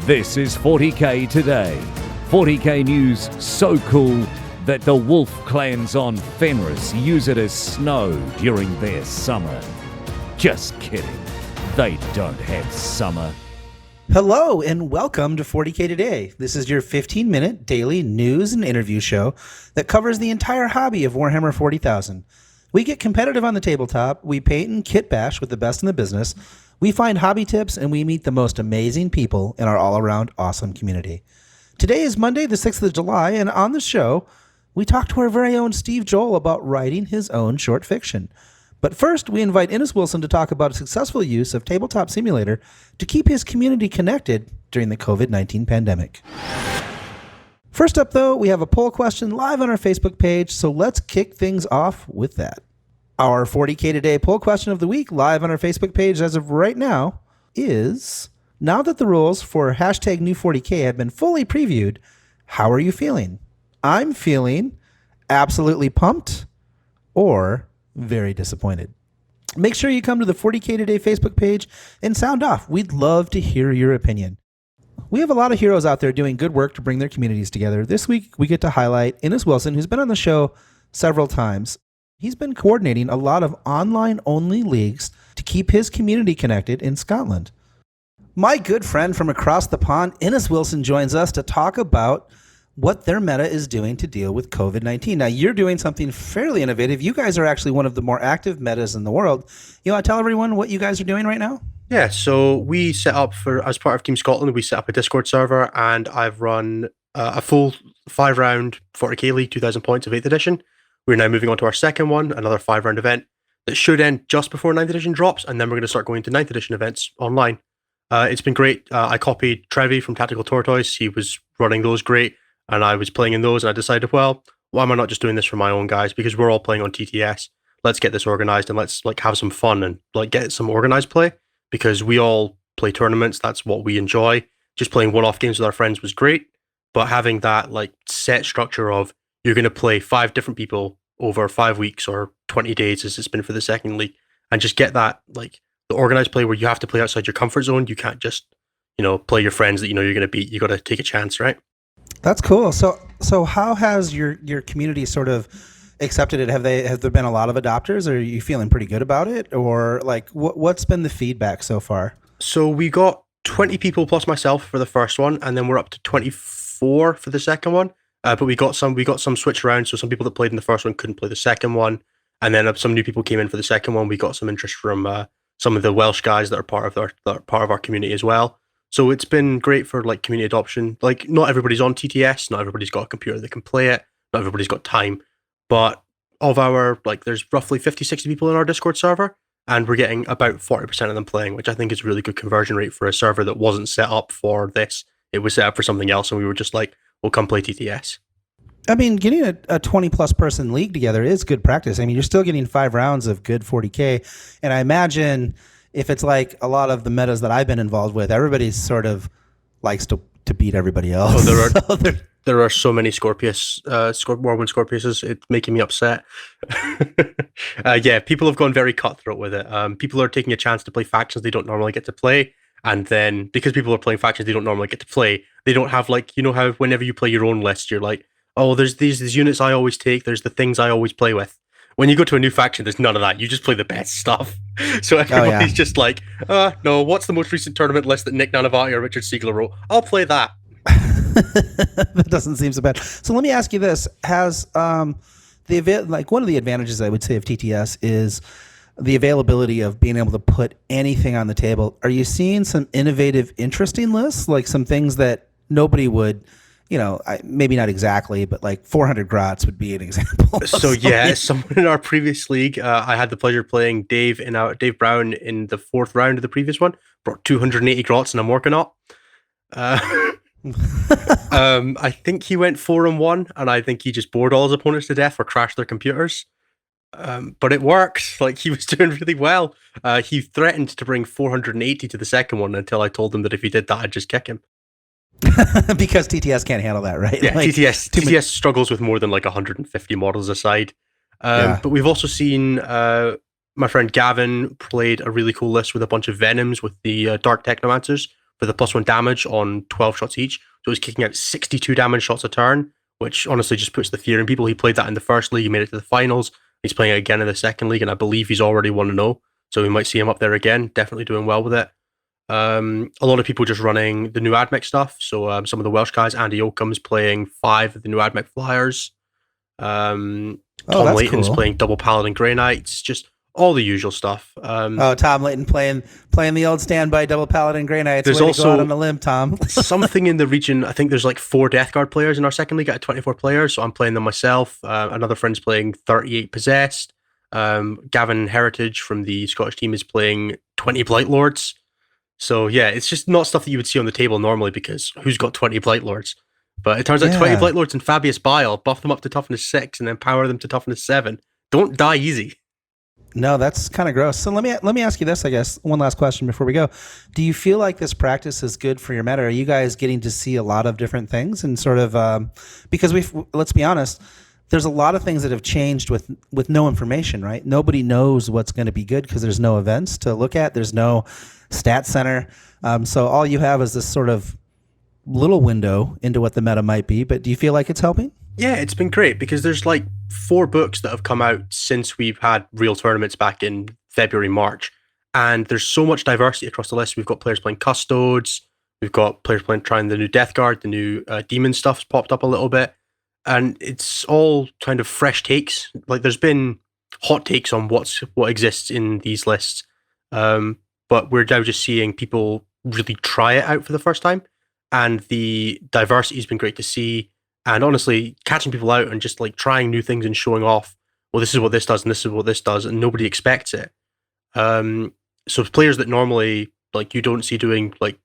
This is 40k Today. 40k news so cool that the wolf clans on Fenris use it as snow during their summer. Just kidding. They don't have summer. Hello and welcome to 40k Today. This is your 15-minute daily news and interview show that covers the entire hobby of Warhammer 40,000. We get competitive on the tabletop, we paint and kit bash with the best in the business, we find hobby tips, and we meet the most amazing people in our all-around awesome community. Today is Monday, the 6th of July, and on the show, we talk to our very own Steve Joll about writing his own short fiction. But first, we invite Innes Wilson to talk about a successful use of Tabletop Simulator to keep his community connected during the COVID-19 pandemic. First up, though, we have a poll question live on our Facebook page, so let's kick things off with that. Our 40k Today poll question of the week live on our Facebook page as of right now is, now that the rules for hashtag New40k have been fully previewed, how are you feeling? I'm feeling absolutely pumped or very disappointed. Make sure you come to the 40k Today Facebook page and sound off. We'd love to hear your opinion. We have a lot of heroes out there doing good work to bring their communities together. This week, we get to highlight Innes Wilson, who's been on the show several times. He's been coordinating a lot of online-only leagues to keep his community connected in Scotland. My good friend from across the pond, Innes Wilson, joins us to talk about what their meta is doing to deal with COVID-19. Now, you're doing something fairly innovative. You guys are actually one of the more active metas in the world. You want to tell everyone what you guys are doing right now? Yeah, so we set up as part of Team Scotland, we set up a Discord server, and I've run a full 5-round 40k League, 2,000 points of 8th edition. We're now moving on to our second one, another 5-round event that should end just before 9th edition drops, and then we're going to start going to 9th edition events online. It's been great. I copied Trevi from Tactical Tortoise. He was running those great, and I was playing in those, and I decided, well, why am I not just doing this for my own guys? Because we're all playing on TTS. Let's get this organized, and let's have some fun and get some organized play, because we all play tournaments. That's what we enjoy. Just playing one-off games with our friends was great, but having that set structure of you're going to play 5 different people over 5 weeks or 20 days, as it's been for the second league, and just get that the organized play where you have to play outside your comfort zone. You can't just play your friends that you're going to beat. You got to take a chance, right? That's cool. So how has your community sort of accepted it? Have there been a lot of adopters? Or are you feeling pretty good about it? Or what's been the feedback so far? So we got 20 people plus myself for the first one, and then we're up to 24 for the second one. But we got some switch around. So some people that played in the first one couldn't play the second one, and then some new people came in for the second one. We got some interest from some of the Welsh guys that are part of our community as well. So it's been great for community adoption. Not everybody's on TTS, not everybody's got a computer that can play it, not everybody's got time. But of our there's roughly 50, 60 people in our Discord server, and we're getting about 40% of them playing, which I think is a really good conversion rate for a server that wasn't set up for this. It was set up for something else, and we were just we'll come play TTS. I mean, getting a 20-plus person league together is good practice. I mean, you're still getting 5 rounds of good 40K. And I imagine if it's like a lot of the metas that I've been involved with, everybody sort of likes to beat everybody else. Oh, there are so many Scorpius, Mormon Scorpiuses. It's making me upset. Yeah, people have gone very cutthroat with it. People are taking a chance to play factions they don't normally get to play. And then because people are playing factions they don't normally get to play, they don't have how whenever you play your own list, you're oh, there's these units I always take, there's the things I always play with. When you go to a new faction, there's none of that. You just play the best stuff. So everybody's just no, what's the most recent tournament list that Nick Nanavati or Richard Siegler wrote? I'll play that. That doesn't seem so bad. So let me ask you this. Has one of the advantages I would say of TTS is the availability of being able to put anything on the table. Are you seeing some innovative, interesting lists, some things that nobody would, maybe not exactly, but 400 Grots would be an example. So yeah, someone in our previous league, I had the pleasure of playing Dave Brown in the 4th round of the previous one, brought 280 Grots and I'm working up. I think he went 4-1, and I think he just bored all his opponents to death or crashed their computers. But it worked. He was doing really well. He threatened to bring 480 to the second one until I told him that if he did that, I'd just kick him. Because TTS can't handle that, right? Yeah, TTS struggles with more than 150 models aside. But we've also seen my friend Gavin played a really cool list with a bunch of Venoms with the Dark Technomancers for the +1 damage on 12 shots each. So he's kicking out 62 damage shots a turn, which honestly just puts the fear in people. He played that in the first league, he made it to the finals. He's playing it again in the second league, and I believe he's already 1-0. So we might see him up there again, definitely doing well with it. A lot of people just running the new AdMech stuff. So some of the Welsh guys, Andy Oakham's playing 5 of the new AdMech Flyers. Tom Layton's playing double Paladin Grey Knights, just all the usual stuff. Tom Layton playing the old standby double Paladin Grey Knights. There's also go out on a limb, Tom. something in the region. I think there's like 4 Death Guard players in our second league out of 24 players, so I'm playing them myself. Another friend's playing 38 Possessed. Gavin Heritage from the Scottish team is playing 20 Blight Lords. So yeah, it's just not stuff that you would see on the table normally, because who's got 20 Blight Lords? But it turns out 20 Blight Lords and Fabius Bile, buff them up to toughness 6 and then power them to toughness 7. Don't die easy. No, that's kind of gross. So let me ask you this, I guess, one last question before we go. Do you feel like this practice is good for your meta? Are you guys getting to see a lot of different things and sort of because let's be honest, there's a lot of things that have changed with no information, right? Nobody knows what's going to be good because there's no events to look at. There's no stat center. So all you have is this sort of little window into what the meta might be. But do you feel like it's helping? Yeah, it's been great because there's like 4 books that have come out since we've had real tournaments back in February, March. And there's so much diversity across the list. We've got players playing Custodes. We've got players trying the new Death Guard. The new Demon stuff's popped up a little bit. And it's all kind of fresh takes. Like there's been hot takes on what exists in these lists. But we're now just seeing people really try it out for the first time. And the diversity has been great to see. And honestly, catching people out and just like trying new things and showing off, well, this is what this does and this is what this does, and nobody expects it. So players that normally like you don't see doing like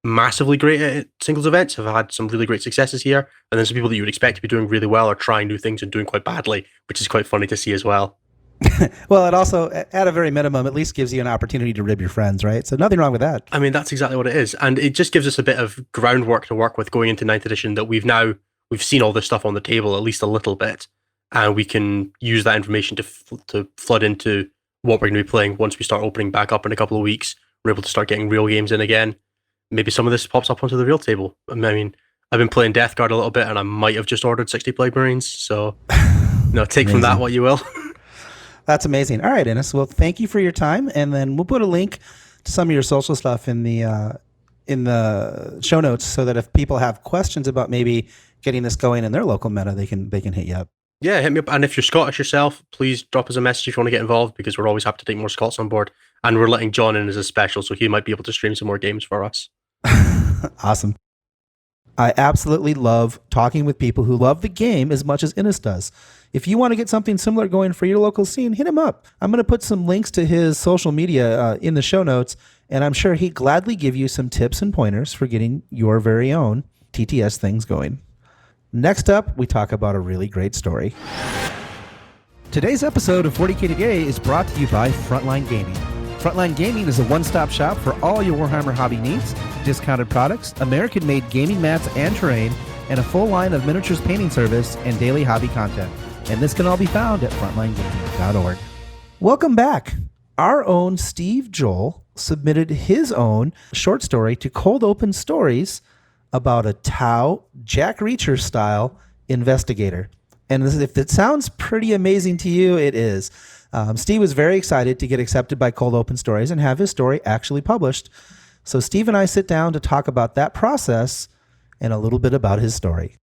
massively great at singles events have had some really great successes here. And then some people that you would expect to be doing really well are trying new things and doing quite badly, which is quite funny to see as well. Well, it also, at a very minimum, at least gives you an opportunity to rib your friends, right? So nothing wrong with that. I mean, that's exactly what it is. And it just gives us a bit of groundwork to work with going into 9th edition that we've seen all this stuff on the table at least a little bit. And we can use that information to flood into what we're going to be playing once we start opening back up in a couple of weeks. We're able to start getting real games in again. Maybe some of this pops up onto the real table. I mean, I've been playing Death Guard a little bit and I might have just ordered 60 Plague Marines. So, take from that what you will. That's amazing. All right, Ennis. Well, thank you for your time, and then we'll put a link to some of your social stuff in the show notes, so that if people have questions about maybe getting this going in their local meta, they can hit you up. Yeah, hit me up. And if you're Scottish yourself, please drop us a message if you want to get involved, because we're always happy to take more Scots on board. And we're letting John in as a special, so he might be able to stream some more games for us. Awesome. I absolutely love talking with people who love the game as much as Ennis does. If you want to get something similar going for your local scene, hit him up. I'm going to put some links to his social media in the show notes, and I'm sure he'd gladly give you some tips and pointers for getting your very own TTS things going. Next up, we talk about a really great story. Today's episode of 40K Today is brought to you by Frontline Gaming. Frontline Gaming is a one-stop shop for all your Warhammer hobby needs, discounted products, American-made gaming mats and terrain, and a full line of miniatures painting service and daily hobby content. And this can all be found at frontlinegaming.org. Welcome back. Our own Steve Joll submitted his own short story to Cold Open Stories about a Tau Jack Reacher style investigator. And if it sounds pretty amazing to you, it is. Steve was very excited to get accepted by Cold Open Stories and have his story actually published. So Steve and I sit down to talk about that process and a little bit about his story.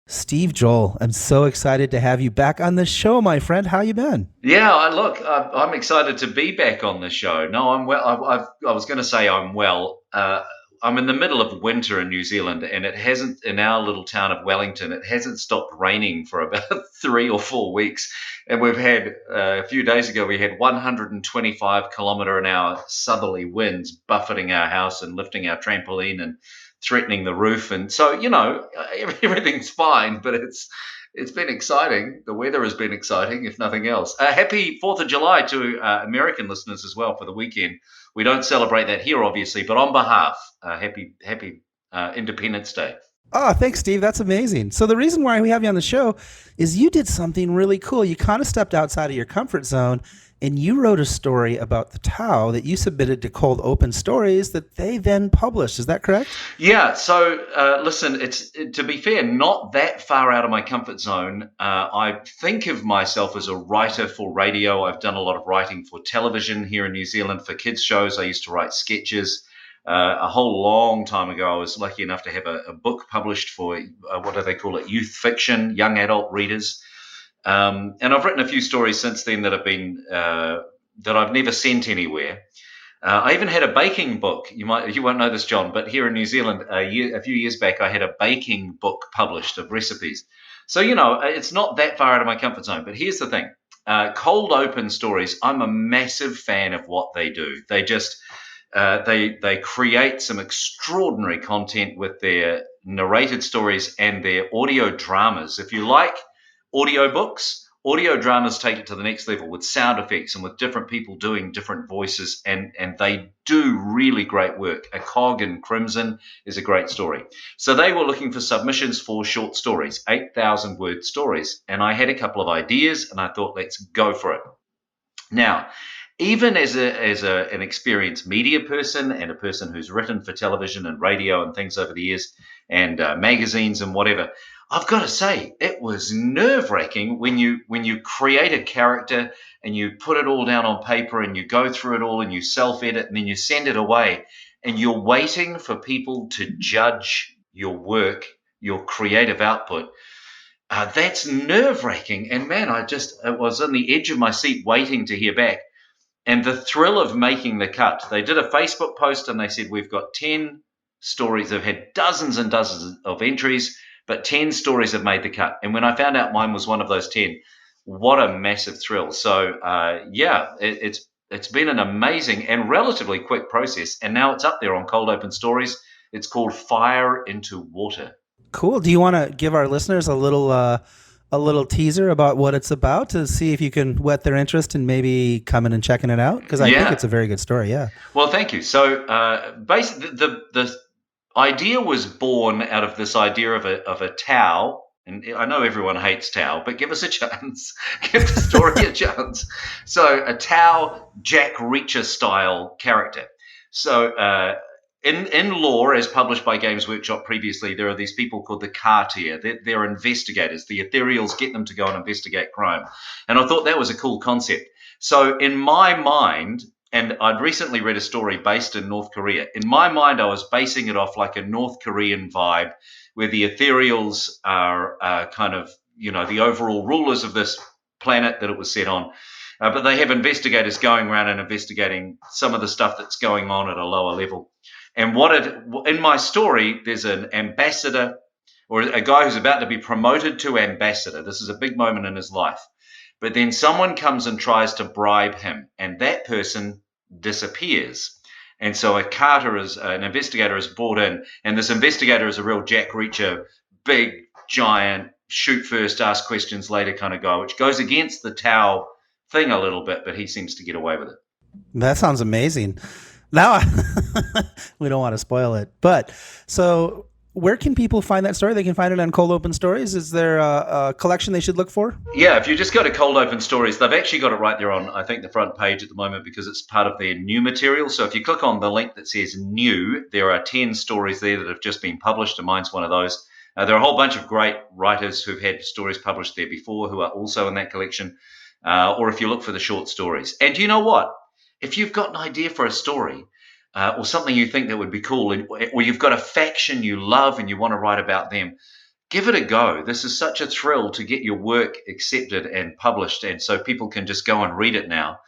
Steve Joll, I'm so excited to have you back on the show, my friend. How you been? Yeah, I'm excited to be back on the show. No, I'm well. I was going to say I'm well. I'm in the middle of winter in New Zealand, and it hasn't, in our little town of Wellington, it hasn't stopped raining for about 3 or 4 weeks. And we've had, a few days ago, we had 125 kilometre an hour southerly winds buffeting our house and lifting our trampoline and threatening the roof. And so, everything's fine, but it's been exciting. The weather has been exciting, if nothing else. Happy 4th of July to American listeners as well for the weekend. We don't celebrate that here, obviously, but on behalf, happy Independence Day. Oh, thanks, Steve. That's amazing. So the reason why we have you on the show is you did something really cool. You kind of stepped outside of your comfort zone and you wrote a story about the Tau that you submitted to Cold Open Stories that they then published. Is that correct? Yeah. So listen, to be fair, not that far out of my comfort zone. I think of myself as a writer for radio. I've done a lot of writing for television here in New Zealand for kids shows. I used to write sketches. A whole long time ago, I was lucky enough to have a book published for what do they call it? Youth fiction, young adult readers. And I've written a few stories since then that have been that I've never sent anywhere. I even had a baking book. You won't know this, John, but here in New Zealand, a few years back, I had a baking book published of recipes. So it's not that far out of my comfort zone. But here's the thing: Cold Open Stories. I'm a massive fan of what they do. They just they create some extraordinary content with their narrated stories and their audio dramas. If you like audiobooks, audio dramas take it to the next level with sound effects and with different people doing different voices, and they do really great work. A Cog in Crimson is a great story. So they were looking for submissions for short stories, 8,000 word stories, and I had a couple of ideas and I thought, let's go for it. Now, even as an experienced media person and a person who's written for television and radio and things over the years, and magazines and whatever, I've got to say it was nerve-wracking when you create a character and you put it all down on paper and you go through it all and you self-edit and then you send it away and you're waiting for people to judge your work, your creative output. That's nerve-wracking, and man, I was on the edge of my seat waiting to hear back. And the thrill of making the cut. They did a Facebook post and they said, we've got 10 stories. They've had dozens and dozens of entries, but 10 stories have made the cut. And when I found out mine was one of those 10, what a massive thrill. So, it's been an amazing and relatively quick process. And now it's up there on Cold Open Stories. It's called Fire into Water. Cool. Do you want to give our listeners a little teaser about what it's about to see if you can whet their interest and maybe coming and checking it out? Because I think it's a very good story. Yeah. Well, thank you. So basically, the idea was born out of this idea of a Tau. And I know everyone hates Tau, but give us a chance. Give the story a chance. So a Tau Jack Reacher style character. So in lore, as published by Games Workshop previously, there are these people called the Cartier. They're investigators. The Ethereals get them to go and investigate crime. And I thought that was a cool concept. So in my mind, and I'd recently read a story based in North Korea. In my mind, I was basing it off like a North Korean vibe where the Ethereals are kind of, the overall rulers of this planet that it was set on. But they have investigators going around and investigating some of the stuff that's going on at a lower level. And in my story, there's an ambassador or a guy who's about to be promoted to ambassador. This is a big moment in his life. But then someone comes and tries to bribe him, and that person disappears. And so an investigator is brought in, and this investigator is a real Jack Reacher, big, giant, shoot first, ask questions later kind of guy, which goes against the Tau thing a little bit, but he seems to get away with it. That sounds amazing. Now, we don't want to spoil it, but so where can people find that story? They can find it on Cold Open Stories. Is there a collection they should look for? Yeah, if you just go to Cold Open Stories, they've actually got it right there on, I think, the front page at the moment because it's part of their new material. So if you click on the link that says new, there are 10 stories there that have just been published, and mine's one of those. There are a whole bunch of great writers who've had stories published there before who are also in that collection, or if you look for the short stories. And you know what? If you've got an idea for a story or something you think that would be cool, or you've got a faction you love and you want to write about them, give it a go. This is such a thrill to get your work accepted and published, and so people can just go and read it now.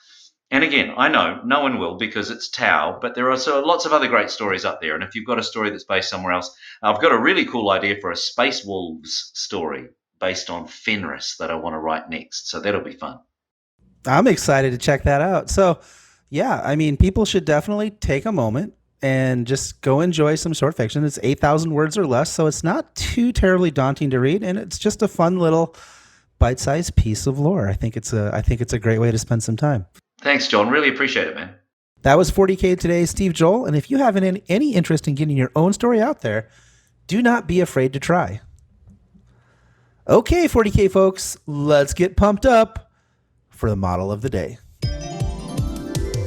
And again, I know no one will because it's Tau, but there are lots of other great stories up there. And if you've got a story that's based somewhere else, I've got a really cool idea for a Space Wolves story based on Fenris that I want to write next. So that'll be fun. I'm excited to check that out. So, yeah, I mean, people should definitely take a moment and just go enjoy some short fiction. It's 8,000 words or less, so it's not too terribly daunting to read, and it's just a fun little bite-sized piece of lore. I think it's a great way to spend some time. Thanks, John. Really appreciate it, man. That was 40K Today, Steve Joll, and if you have any interest in getting your own story out there, Do not be afraid to try. Okay, 40K folks, let's get pumped up for the model of the day.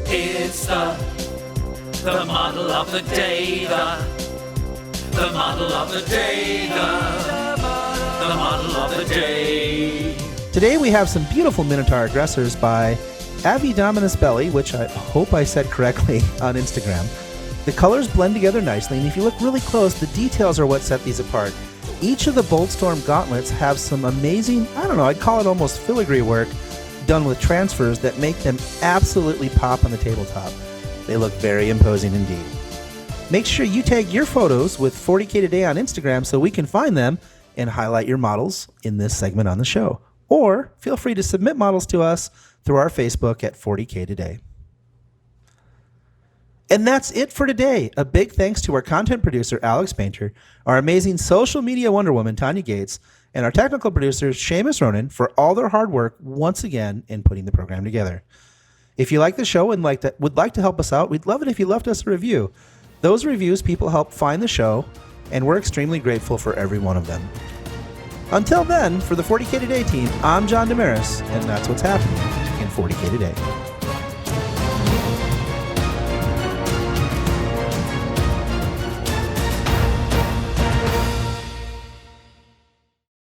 It's the model of the day, the model of the day, the model of the day. Today we have some beautiful Minotaur aggressors by Avi Dominus Belly, which I hope I said correctly on Instagram. The colors blend together nicely, and if you look really close, the details are what set these apart. Each of the Boltstorm gauntlets have some amazing, I'd call it almost filigree work done with transfers that make them absolutely pop on the tabletop. They look very imposing indeed. Make sure you tag your photos with 40K Today on Instagram so we can find them and highlight your models in this segment on the show. Or feel free to submit models to us through our Facebook at 40K Today. And that's it for today. A big thanks to our content producer, Alex Painter, our amazing social media Wonder Woman, Tanya Gates, and our technical producers, Seamus Ronan, for all their hard work once again in putting the program together. If you like the show and would like to help us out, we'd love it if you left us a review. Those reviews people help find the show, and we're extremely grateful for every one of them. Until then, for the 40K Today team, I'm John Damaris, and that's what's happening in 40K Today.